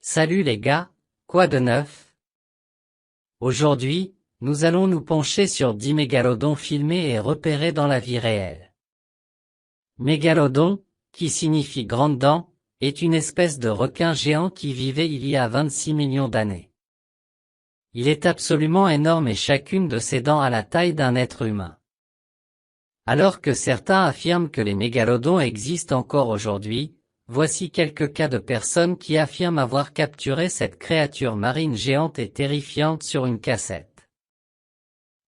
Salut les gars, quoi de neuf? Aujourd'hui, nous allons nous pencher sur 10 mégalodons filmés et repérés dans la vie réelle. Mégalodon, qui signifie grande dent, est une espèce de requin géant qui vivait il y a 26 millions d'années. Il est absolument énorme et chacune de ses dents a la taille d'un être humain. Alors que certains affirment que les mégalodons existent encore aujourd'hui, voici quelques cas de personnes qui affirment avoir capturé cette créature marine géante et terrifiante sur une cassette.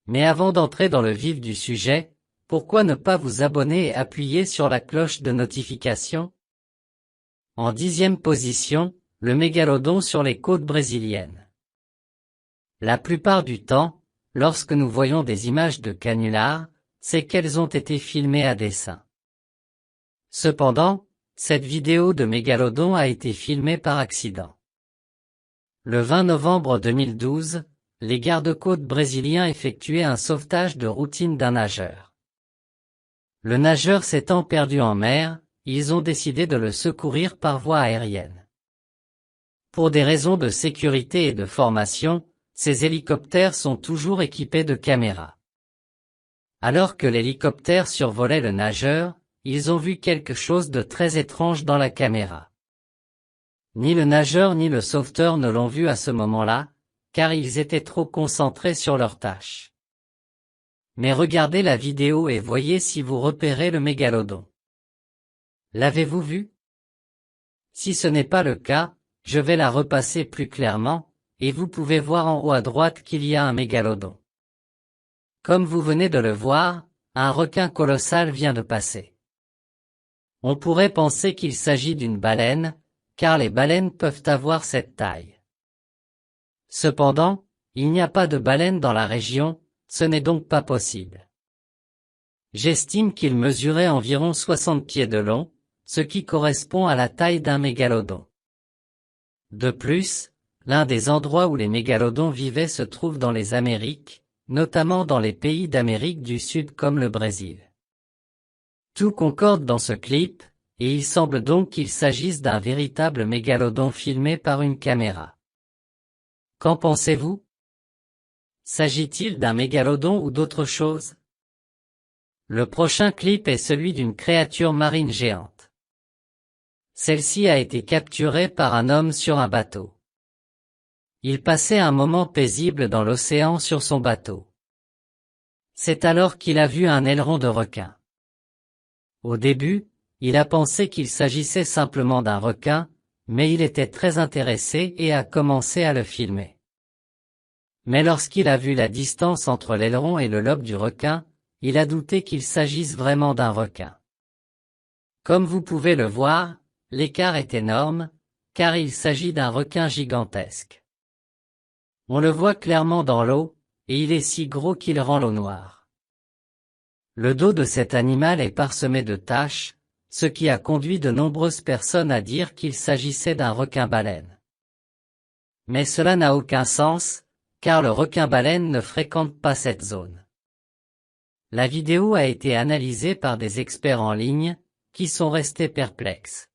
Mais avant d'entrer dans le vif du sujet, pourquoi ne pas vous abonner et appuyer sur la cloche de notification? En 10e position, le mégalodon sur les côtes brésiliennes. La plupart du temps, lorsque nous voyons des images de canulars, c'est qu'elles ont été filmées à dessein. Cependant, cette vidéo de mégalodon a été filmée par accident. Le 20 novembre 2012, les gardes-côtes brésiliens effectuaient un sauvetage de routine d'un nageur. Le nageur s'étant perdu en mer, ils ont décidé de le secourir par voie aérienne. Pour des raisons de sécurité et de formation, ces hélicoptères sont toujours équipés de caméras. Alors que l'hélicoptère survolait le nageur, ils ont vu quelque chose de très étrange dans la caméra. Ni le nageur ni le sauveteur ne l'ont vu à ce moment-là, car ils étaient trop concentrés sur leur tâche. Mais regardez la vidéo et voyez si vous repérez le mégalodon. L'avez-vous vu? Si ce n'est pas le cas, je vais la repasser plus clairement, et vous pouvez voir en haut à droite qu'il y a un mégalodon. Comme vous venez de le voir, un requin colossal vient de passer. On pourrait penser qu'il s'agit d'une baleine, car les baleines peuvent avoir cette taille. Cependant, il n'y a pas de baleine dans la région, ce n'est donc pas possible. J'estime qu'il mesurait environ 60 pieds de long, ce qui correspond à la taille d'un mégalodon. De plus, l'un des endroits où les mégalodons vivaient se trouve dans les Amériques, notamment dans les pays d'Amérique du Sud comme le Brésil. Tout concorde dans ce clip, et il semble donc qu'il s'agisse d'un véritable mégalodon filmé par une caméra. Qu'en pensez-vous? S'agit-il d'un mégalodon ou d'autre chose? Le prochain clip est celui d'une créature marine géante. Celle-ci a été capturée par un homme sur un bateau. Il passait un moment paisible dans l'océan sur son bateau. C'est alors qu'il a vu un aileron de requin. Au début, il a pensé qu'il s'agissait simplement d'un requin, mais il était très intéressé et a commencé à le filmer. Mais lorsqu'il a vu la distance entre l'aileron et le lobe du requin, il a douté qu'il s'agisse vraiment d'un requin. Comme vous pouvez le voir, l'écart est énorme, car il s'agit d'un requin gigantesque. On le voit clairement dans l'eau, et il est si gros qu'il rend l'eau noire. Le dos de cet animal est parsemé de taches, ce qui a conduit de nombreuses personnes à dire qu'il s'agissait d'un requin-baleine. Mais cela n'a aucun sens, car le requin-baleine ne fréquente pas cette zone. La vidéo a été analysée par des experts en ligne, qui sont restés perplexes.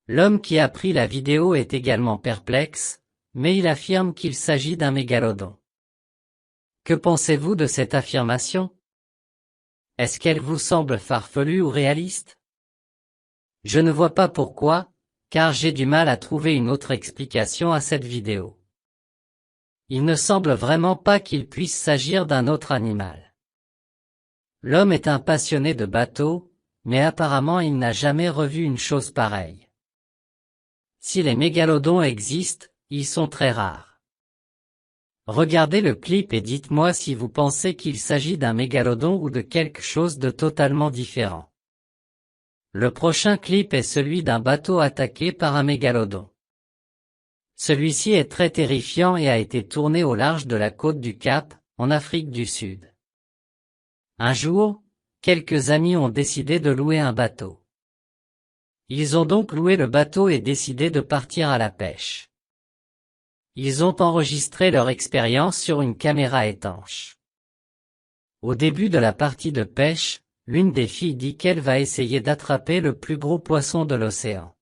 L'homme qui a pris la vidéo est également perplexe, mais il affirme qu'il s'agit d'un mégalodon. Que pensez-vous de cette affirmation? Est-ce qu'elle vous semble farfelue ou réaliste? Je ne vois pas pourquoi, car j'ai du mal à trouver une autre explication à cette vidéo. Il ne semble vraiment pas qu'il puisse s'agir d'un autre animal. L'homme est un passionné de bateaux, mais apparemment il n'a jamais revu une chose pareille. Si les mégalodons existent, ils sont très rares. Regardez le clip et dites-moi si vous pensez qu'il s'agit d'un mégalodon ou de quelque chose de totalement différent. Le prochain clip est celui d'un bateau attaqué par un mégalodon. Celui-ci est très terrifiant et a été tourné au large de la côte du Cap, en Afrique du Sud. Un jour, quelques amis ont décidé de louer un bateau. Ils ont donc loué le bateau et décidé de partir à la pêche. Ils ont enregistré leur expérience sur une caméra étanche. Au début de la partie de pêche, l'une des filles dit qu'elle va essayer d'attraper le plus gros poisson de l'océan.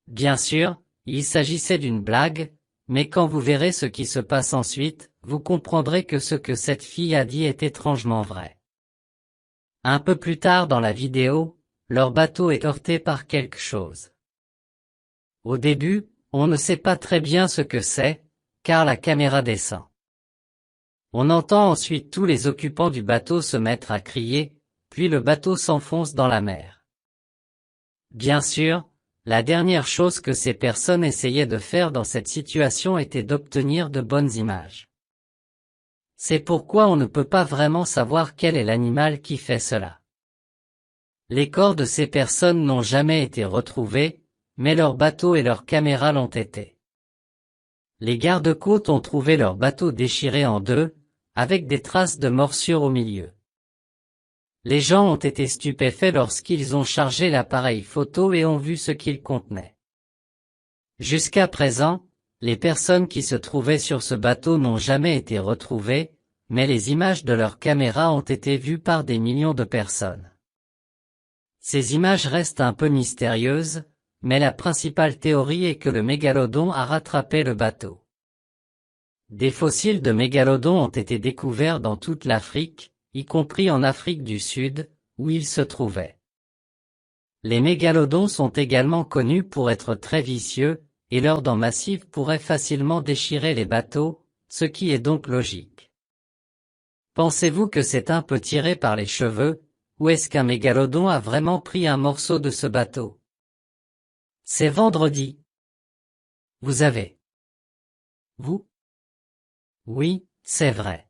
Bien sûr, il s'agissait d'une blague, mais quand vous verrez ce qui se passe ensuite, vous comprendrez que ce que cette fille a dit est étrangement vrai. Un peu plus tard dans la vidéo, leur bateau est heurté par quelque chose. Au début, on ne sait pas très bien ce que c'est, car la caméra descend. On entend ensuite tous les occupants du bateau se mettre à crier, puis le bateau s'enfonce dans la mer. Bien sûr, la dernière chose que ces personnes essayaient de faire dans cette situation était d'obtenir de bonnes images. C'est pourquoi on ne peut pas vraiment savoir quel est l'animal qui fait cela. Les corps de ces personnes n'ont jamais été retrouvés, mais leur bateau et leur caméra l'ont été. Les gardes-côtes ont trouvé leur bateau déchiré en deux, avec des traces de morsures au milieu. Les gens ont été stupéfaits lorsqu'ils ont chargé l'appareil photo et ont vu ce qu'il contenait. Jusqu'à présent, les personnes qui se trouvaient sur ce bateau n'ont jamais été retrouvées, mais les images de leurs caméras ont été vues par des millions de personnes. Ces images restent un peu mystérieuses, mais la principale théorie est que le mégalodon a rattrapé le bateau. Des fossiles de mégalodons ont été découverts dans toute l'Afrique, y compris en Afrique du Sud, où ils se trouvaient. Les mégalodons sont également connus pour être très vicieux, et leurs dents massives pourraient facilement déchirer les bateaux, ce qui est donc logique. Pensez-vous que c'est un peu tiré par les cheveux, ou est-ce qu'un mégalodon a vraiment pris un morceau de ce bateau? C'est vendredi. Vous avez. Vous? Oui, c'est vrai.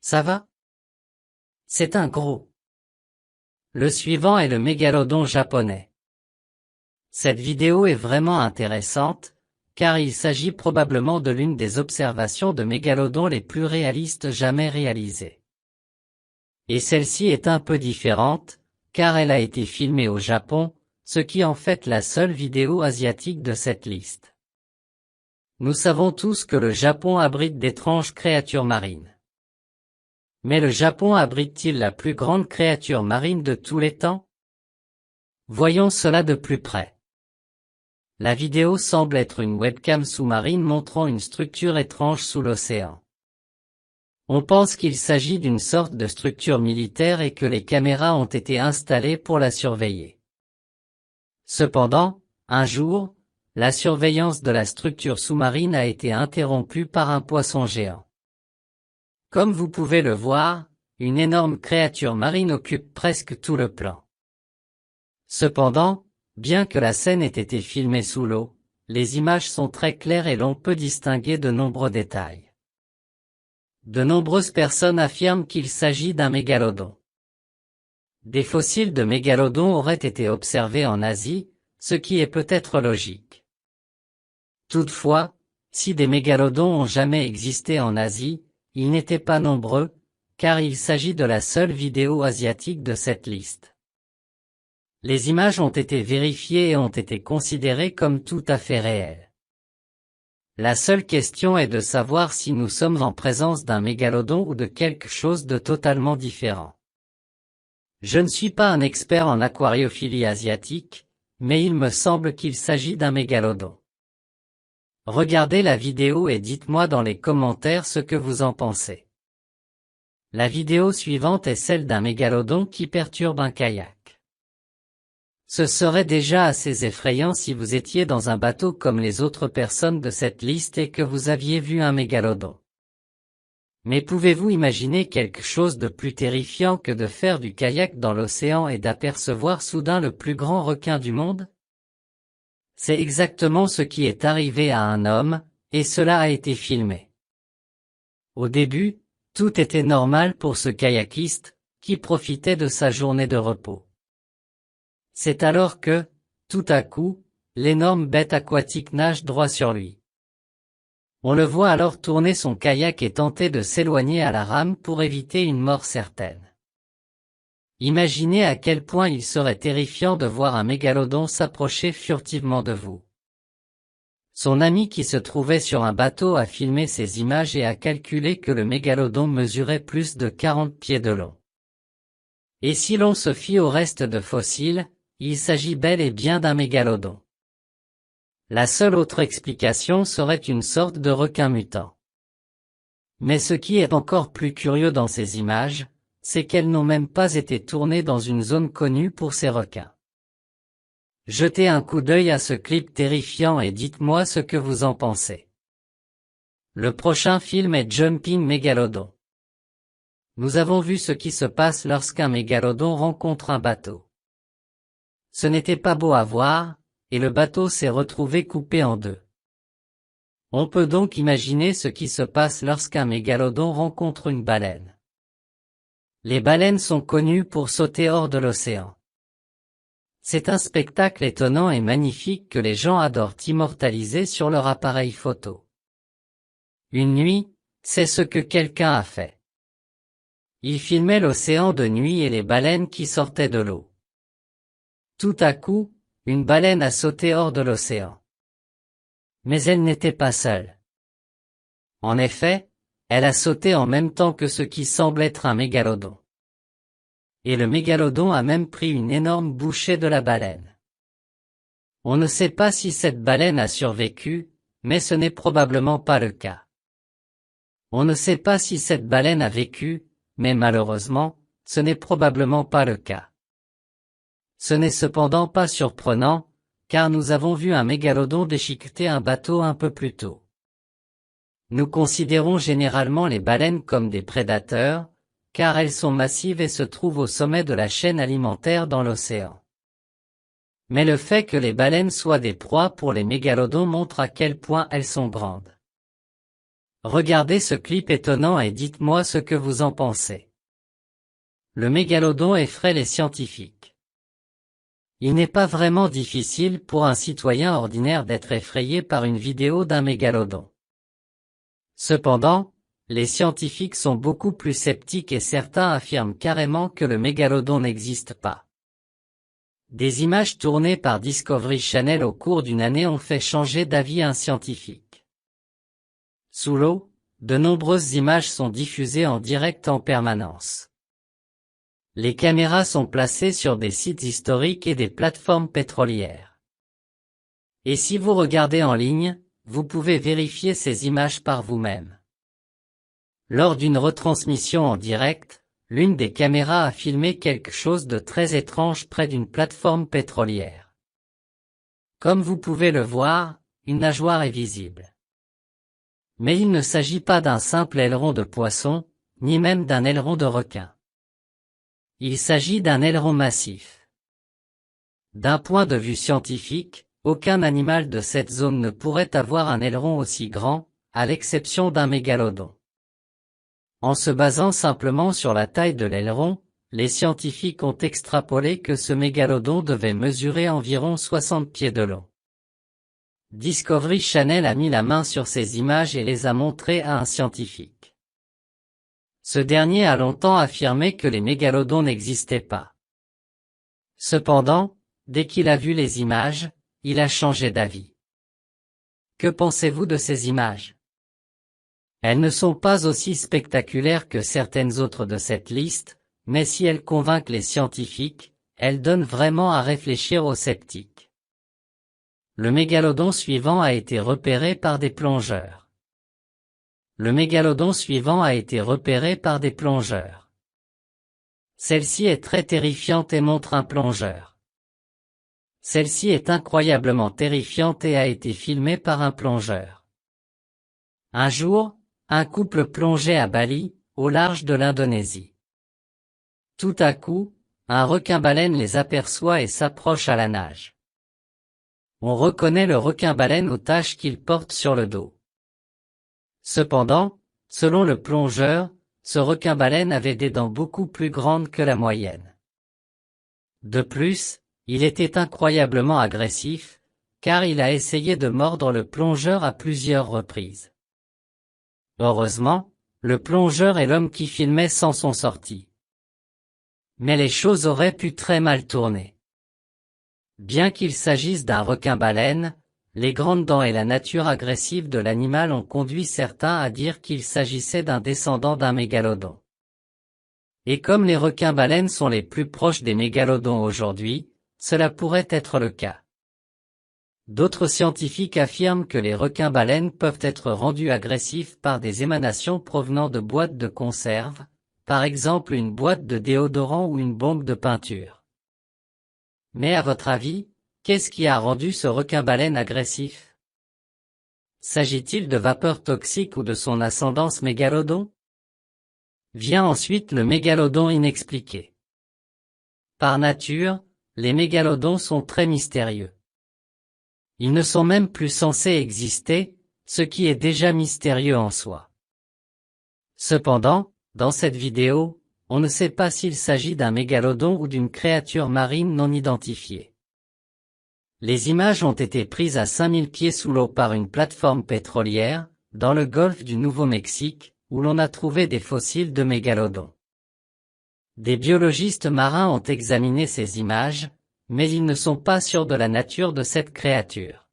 Ça va? C'est un gros. Le suivant est le mégalodon japonais. Cette vidéo est vraiment intéressante, car il s'agit probablement de l'une des observations de mégalodons les plus réalistes jamais réalisées. Et celle-ci est un peu différente, car elle a été filmée au Japon, ce qui en fait la seule vidéo asiatique de cette liste. Nous savons tous que le Japon abrite d'étranges créatures marines. Mais le Japon abrite-t-il la plus grande créature marine de tous les temps? Voyons cela de plus près. La vidéo semble être une webcam sous-marine montrant une structure étrange sous l'océan. On pense qu'il s'agit d'une sorte de structure militaire et que les caméras ont été installées pour la surveiller. Cependant, un jour, la surveillance de la structure sous-marine a été interrompue par un poisson géant. Comme vous pouvez le voir, une énorme créature marine occupe presque tout le plan. Cependant, bien que la scène ait été filmée sous l'eau, les images sont très claires et l'on peut distinguer de nombreux détails. De nombreuses personnes affirment qu'il s'agit d'un mégalodon. Des fossiles de mégalodons auraient été observés en Asie, ce qui est peut-être logique. Toutefois, si des mégalodons ont jamais existé en Asie, ils n'étaient pas nombreux, car il s'agit de la seule vidéo asiatique de cette liste. Les images ont été vérifiées et ont été considérées comme tout à fait réelles. La seule question est de savoir si nous sommes en présence d'un mégalodon ou de quelque chose de totalement différent. Je ne suis pas un expert en aquariophilie asiatique, mais il me semble qu'il s'agit d'un mégalodon. Regardez la vidéo et dites-moi dans les commentaires ce que vous en pensez. La vidéo suivante est celle d'un mégalodon qui perturbe un kayak. Ce serait déjà assez effrayant si vous étiez dans un bateau comme les autres personnes de cette liste et que vous aviez vu un mégalodon. Mais pouvez-vous imaginer quelque chose de plus terrifiant que de faire du kayak dans l'océan et d'apercevoir soudain le plus grand requin du monde? C'est exactement ce qui est arrivé à un homme, et cela a été filmé. Au début, tout était normal pour ce kayakiste, qui profitait de sa journée de repos. C'est alors que, tout à coup, l'énorme bête aquatique nage droit sur lui. On le voit alors tourner son kayak et tenter de s'éloigner à la rame pour éviter une mort certaine. Imaginez à quel point il serait terrifiant de voir un mégalodon s'approcher furtivement de vous. Son ami qui se trouvait sur un bateau a filmé ces images et a calculé que le mégalodon mesurait plus de 40 pieds de long. Et si l'on se fie au reste de fossiles, il s'agit bel et bien d'un mégalodon. La seule autre explication serait une sorte de requin mutant. Mais ce qui est encore plus curieux dans ces images, c'est qu'elles n'ont même pas été tournées dans une zone connue pour ces requins. Jetez un coup d'œil à ce clip terrifiant et dites-moi ce que vous en pensez. Le prochain film est Jumping Megalodon. Nous avons vu ce qui se passe lorsqu'un mégalodon rencontre un bateau. Ce n'était pas beau à voir, et le bateau s'est retrouvé coupé en deux. On peut donc imaginer ce qui se passe lorsqu'un mégalodon rencontre une baleine. Les baleines sont connues pour sauter hors de l'océan. C'est un spectacle étonnant et magnifique que les gens adorent immortaliser sur leur appareil photo. Une nuit, c'est ce que quelqu'un a fait. Il filmait l'océan de nuit et les baleines qui sortaient de l'eau. Tout à coup, une baleine a sauté hors de l'océan. Mais elle n'était pas seule. En effet, elle a sauté en même temps que ce qui semble être un mégalodon. Et le mégalodon a même pris une énorme bouchée de la baleine. On ne sait pas si cette baleine a survécu, mais ce n'est probablement pas le cas. On ne sait pas si cette baleine a vécu, mais malheureusement, ce n'est probablement pas le cas. Ce n'est cependant pas surprenant, car nous avons vu un mégalodon déchiqueter un bateau un peu plus tôt. Nous considérons généralement les baleines comme des prédateurs, car elles sont massives et se trouvent au sommet de la chaîne alimentaire dans l'océan. Mais le fait que les baleines soient des proies pour les mégalodons montre à quel point elles sont grandes. Regardez ce clip étonnant et dites-moi ce que vous en pensez. Le mégalodon effraie les scientifiques. Il n'est pas vraiment difficile pour un citoyen ordinaire d'être effrayé par une vidéo d'un mégalodon. Cependant, les scientifiques sont beaucoup plus sceptiques et certains affirment carrément que le mégalodon n'existe pas. Des images tournées par Discovery Channel au cours d'une année ont fait changer d'avis un scientifique. Sous l'eau, de nombreuses images sont diffusées en direct en permanence. Les caméras sont placées sur des sites historiques et des plateformes pétrolières. Et si vous regardez en ligne, vous pouvez vérifier ces images par vous-même. Lors d'une retransmission en direct, l'une des caméras a filmé quelque chose de très étrange près d'une plateforme pétrolière. Comme vous pouvez le voir, une nageoire est visible. Mais il ne s'agit pas d'un simple aileron de poisson, ni même d'un aileron de requin. Il s'agit d'un aileron massif. D'un point de vue scientifique, aucun animal de cette zone ne pourrait avoir un aileron aussi grand, à l'exception d'un mégalodon. En se basant simplement sur la taille de l'aileron, les scientifiques ont extrapolé que ce mégalodon devait mesurer environ 60 pieds de long. Discovery Channel a mis la main sur ces images et les a montrées à un scientifique. Ce dernier a longtemps affirmé que les mégalodons n'existaient pas. Cependant, dès qu'il a vu les images, il a changé d'avis. Que pensez-vous de ces images? Elles ne sont pas aussi spectaculaires que certaines autres de cette liste, mais si elles convainquent les scientifiques, elles donnent vraiment à réfléchir aux sceptiques. Le mégalodon suivant a été repéré par des plongeurs. Le mégalodon suivant a été repéré par des plongeurs. Celle-ci est très terrifiante et montre un plongeur. Celle-ci est incroyablement terrifiante et a été filmée par un plongeur. Un jour, un couple plongeait à Bali, au large de l'Indonésie. Tout à coup, un requin-baleine les aperçoit et s'approche à la nage. On reconnaît le requin-baleine aux taches qu'il porte sur le dos. Cependant, selon le plongeur, ce requin-baleine avait des dents beaucoup plus grandes que la moyenne. De plus, il était incroyablement agressif, car il a essayé de mordre le plongeur à plusieurs reprises. Heureusement, le plongeur et l'homme qui filmait s'en sont sortis. Mais les choses auraient pu très mal tourner. Bien qu'il s'agisse d'un requin-baleine, les grandes dents et la nature agressive de l'animal ont conduit certains à dire qu'il s'agissait d'un descendant d'un mégalodon. Et comme les requins-baleines sont les plus proches des mégalodons aujourd'hui, cela pourrait être le cas. D'autres scientifiques affirment que les requins-baleines peuvent être rendus agressifs par des émanations provenant de boîtes de conserve, par exemple une boîte de déodorant ou une bombe de peinture. Mais à votre avis, qu'est-ce qui a rendu ce requin-baleine agressif? S'agit-il de vapeurs toxiques ou de son ascendance mégalodon? Vient ensuite le mégalodon inexpliqué. Par nature, les mégalodons sont très mystérieux. Ils ne sont même plus censés exister, ce qui est déjà mystérieux en soi. Cependant, dans cette vidéo, on ne sait pas s'il s'agit d'un mégalodon ou d'une créature marine non identifiée. Les images ont été prises à 5000 pieds sous l'eau par une plateforme pétrolière, dans le golfe du Nouveau-Mexique, où l'on a trouvé des fossiles de mégalodons. Des biologistes marins ont examiné ces images, mais ils ne sont pas sûrs de la nature de cette créature.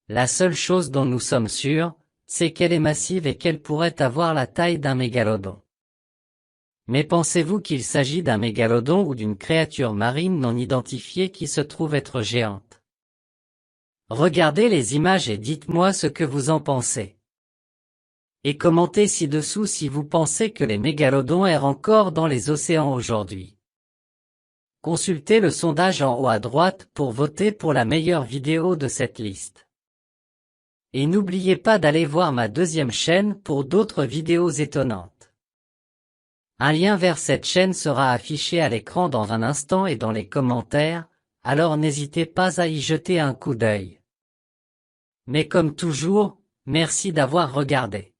La seule chose dont nous sommes sûrs, c'est qu'elle est massive et qu'elle pourrait avoir la taille d'un mégalodon. Mais pensez-vous qu'il s'agit d'un mégalodon ou d'une créature marine non identifiée qui se trouve être géante? Regardez les images et dites-moi ce que vous en pensez. Et commentez ci-dessous si vous pensez que les mégalodons errent encore dans les océans aujourd'hui. Consultez le sondage en haut à droite pour voter pour la meilleure vidéo de cette liste. Et n'oubliez pas d'aller voir ma deuxième chaîne pour d'autres vidéos étonnantes. Un lien vers cette chaîne sera affiché à l'écran dans un instant et dans les commentaires, alors n'hésitez pas à y jeter un coup d'œil. Mais comme toujours, merci d'avoir regardé.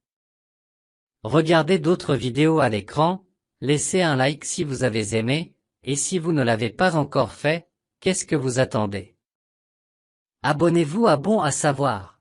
Regardez d'autres vidéos à l'écran, laissez un like si vous avez aimé, et si vous ne l'avez pas encore fait, qu'est-ce que vous attendez? Abonnez-vous à Bon à savoir.